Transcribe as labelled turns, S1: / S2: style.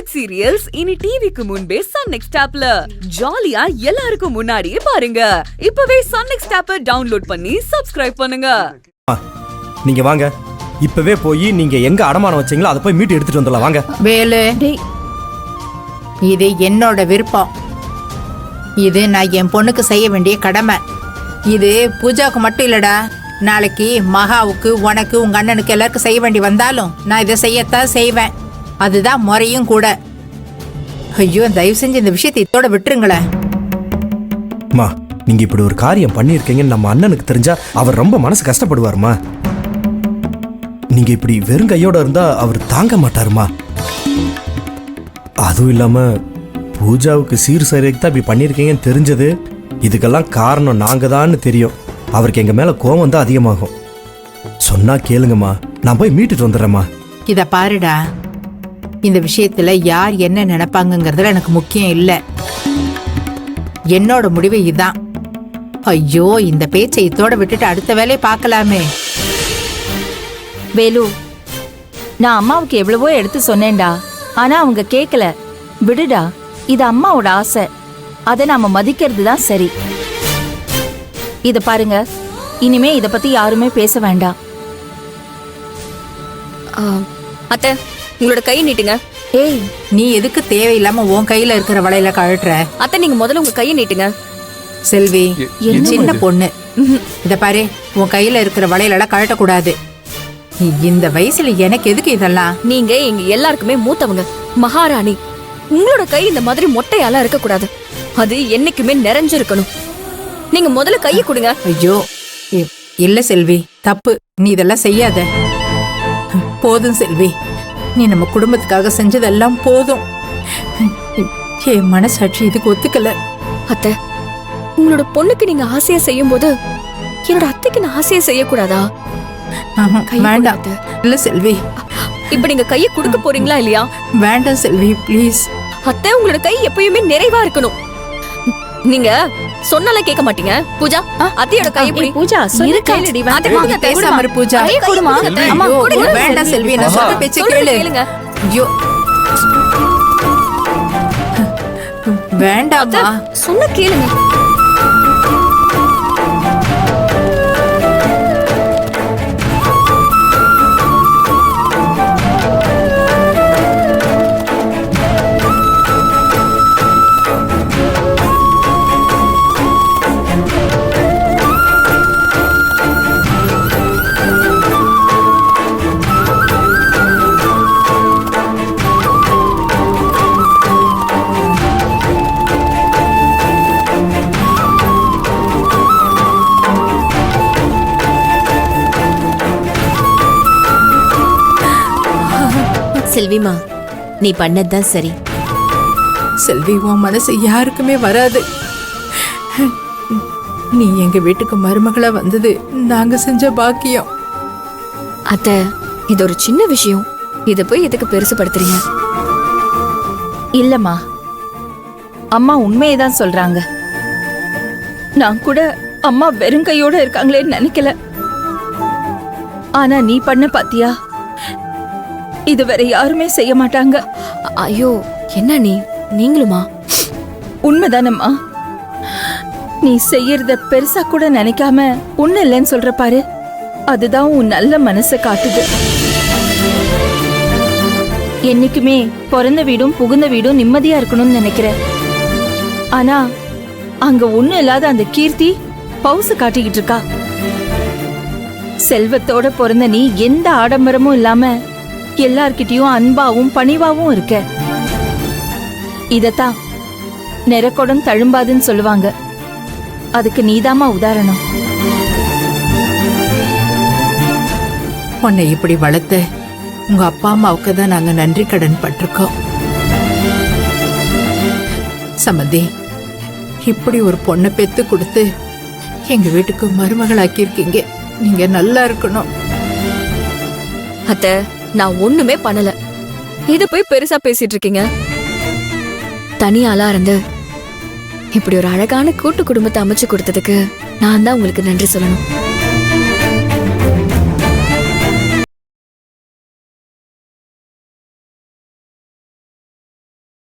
S1: Hit serials இனி டிவிக்கு முன்பே சன் நெக்ஸ்ட் ஆப்ல ஜாலியா எல்லாருக்கும் முன்னாடியே பாருங்க. இப்பவே சன் நெக்ஸ்ட் ஆப்பை டவுன்லோட் பண்ணி சப்ஸ்கிரைப் பண்ணுங்க.
S2: நீங்க வாங்க, இப்பவே போய் நீங்க எங்க அடமானம் வச்சீங்களோ அதை போய் மீட்டு எடுத்துட்டு வந்துடலாம். வாங்க.
S3: வேலு, இது என்னோட விருப்பம். இது நான் என் பொண்ணுக்கு செய்ய வேண்டிய கடமை. இது பூஜாவுக்கு மட்டும் இல்லடா, நாளைக்கு மகாவுக்கு, உனக்கு, உங்க அண்ணனுக்கு எல்லாருக்கும் செய்ய வேண்டி வந்தாலும் நான் இதை செய்யத்தான் செய்வேன். அதுதான் முறையும் கூட. ஐயோ, தயவு செஞ்சு இந்த விஷயத்தை இதோட விட்டுருங்களேன்.
S2: மா, நீங்க இப்படி ஒரு காரியம் பண்ணிருக்கீங்கன்னு நம்ம அண்ணனுக்கு தெரிஞ்சா அவர் ரொம்ப மனசு கஷ்டப்படுவாருமா. நீங்க இப்படி வெறும் கையோட இருந்தா அவர் தாங்க மாட்டாருமா. அதுவும் இல்லாம பூஜாவுக்கு சீர் செய்யறதுக்கு தான் இப்படி பண்ணிருக்கீங்கன்னு தெரிஞ்சது, இதுக்கெல்லாம் காரணம் நாங்க தான்னு தெரியும். அவருக்கு எங்க மேல கோபம் தான் அதிகமாகும். சொன்னா கேளுங்கம்மா, நான் போய் மீட்டுட்டு வந்துடுறேம்மா.
S3: இத பாருடா, இந்த விஷயத்துல யார் என்ன நினைப்பாங்கிறதுல எனக்கு முக்கியம் இல்லை. என்னோட முடிவு இதுதான். ஐயோ, இந்த பேச்சை இதோட விட்டுட்டு அடுத்த வேலையை பார்க்கலாமே.
S4: வேலு, நான் அம்மாவுக்கு எவ்வளவோ எடுத்து சொன்னேன்டா, ஆனா அவங்க கேட்கல. விடுடா, இது அம்மாவோட ஆசை, அதை நாம மதிக்கிறது தான் சரி. இத பாருங்க, இனிமே இத பத்தி யாருமே பேச வேண்டாம்.
S5: அத்தை, உங்களோட கை நீட்டுங்க.
S3: ஏய், நீ எதுக்கு தேவையில்லாம உன் கையில இருக்கிற வளையல கழட்டுற?
S5: அத்தை, நீங்க முதல்ல உங்க கையை நீட்டுங்க.
S3: செல்வி, சின்ன பொண்ணு, இத பாரு, உன் கையில இருக்கிற வளையலெல்லாம் கழட்டக்கூடாது. இந்த வயசுல எனக்கு எதுக்கு இதெல்லாம்?
S5: நீங்க எங்க எல்லாருக்குமே மூத்தவங்க, மகாராணி. உங்களோட கை இந்த மாதிரி மொட்டையால இருக்க கூடாது. அது என்னைக்குமே நிறைஞ்சிருக்கணும். நீங்க முதல்ல கையை கொடுங்க.
S3: ஐயோ, இல்ல செல்வி, தப்பு. நீ இதெல்லாம் செய்யாத. போதும் செல்வி, நீ நம்ம குடும்பத்துக்காக செஞ்சதெல்லாம் போதும். என் மனசாட்சி இதுக்கு ஒத்துக்கல.
S5: அத்தை, உங்களோட பொண்ணுக்கு நீங்க ஆசையா செய்யும் போது என்னோட அத்தைக்கு நான் ஆசையா செய்யக்கூடாதா?
S3: வேண்டாம். இல்ல செல்வி,
S5: இப்ப நீங்க கையை கொடுக்க போறீங்களா இல்லையா?
S3: வேண்டாம் செல்வி, பிளீஸ்.
S5: அத்தை, உங்களோட கை எப்பயுமே நிறைவா இருக்கணும். நீங்க சொன்னால கேட்க மாட்டீங்க. பூஜா, அத்தையோட கையை பிடி.
S4: பூஜா,
S3: பேசாம இரு பூஜா. வேண்டாம் செல்வி, நான் சொல்ற பேச்சு கேளுங்க. ஐயோ, வேண்டாமா?
S5: சொன்ன கேளுங்க.
S6: செல்விமா, நீ பண்ணதுதான் சரி.
S3: செல்வி, உன் மனசு யாருக்குமே வராது. நீ எங்க வீட்டுக்கு மருமகளா வந்தது நாங்க செஞ்ச பாக்கியம்.
S5: அத்தை, இது ஒரு சின்ன விஷயம், இத போய் எதுக்கு பெருசுபடுத்துறீங்க?
S4: இல்லம்மா, அம்மா உண்மையதான் சொல்றாங்க. நான் கூட அம்மா வெறுங்கையோட இருக்காங்களேன்னு நினைக்கல. ஆனா நீ பண்ண பாத்தியா, இது வேற யாருமே செய்ய மாட்டாங்க.
S5: ஐயோ, என்ன நீங்களுமா?
S4: உண்மைதானம்மா, நீ செய்யறத பெருசா கூட நினைக்காம ஒண்ணு இல்லைன்னு சொல்ற பாரு, அதுதான் உன் நல்ல மனசை காட்டுது. என்னைக்குமே பிறந்த வீடும் புகுந்த வீடும் நிம்மதியா இருக்கணும்னு நினைக்கிறேன். ஆனா அங்க ஒண்ணு இல்லாத அந்த கீர்த்தி பவுசு காட்டிக்கிட்டு இருக்கா. செல்வத்தோட பிறந்த நீ எந்த ஆடம்பரமும் இல்லாம எல்லார்கிட்டயும் அன்பாவும் பணிவாவும் இருக்க. இதத்தான் நெரக்கொடம் தழும்பாதுன்னு சொல்லுவாங்க. அதுக்கு நீதாமா உதாரணம்.
S3: உன்னை இப்படி வளர்த்த உங்க அப்பா அம்மாவுக்கு தான் நாங்க நன்றி கடன் பட்டிருக்கோம். சம்மந்தி, இப்படி ஒரு பொண்ணை பெத்து கொடுத்து எங்க வீட்டுக்கு மருமகளாக்கி இருக்கீங்க. நீங்க நல்லா இருக்கணும்.
S5: அத்தை, நான் ஒண்ணுமே பண்ணல. இத போய் பெருசா பேசிட்டு இருக்கீங்க. தனியாளா இருந்து இப்படி ஒரு அழகான கூட்டு குடும்பத்தை அமைச்சு கொடுத்ததுக்கு நான் தான் உங்களுக்கு நன்றி சொல்லணும்.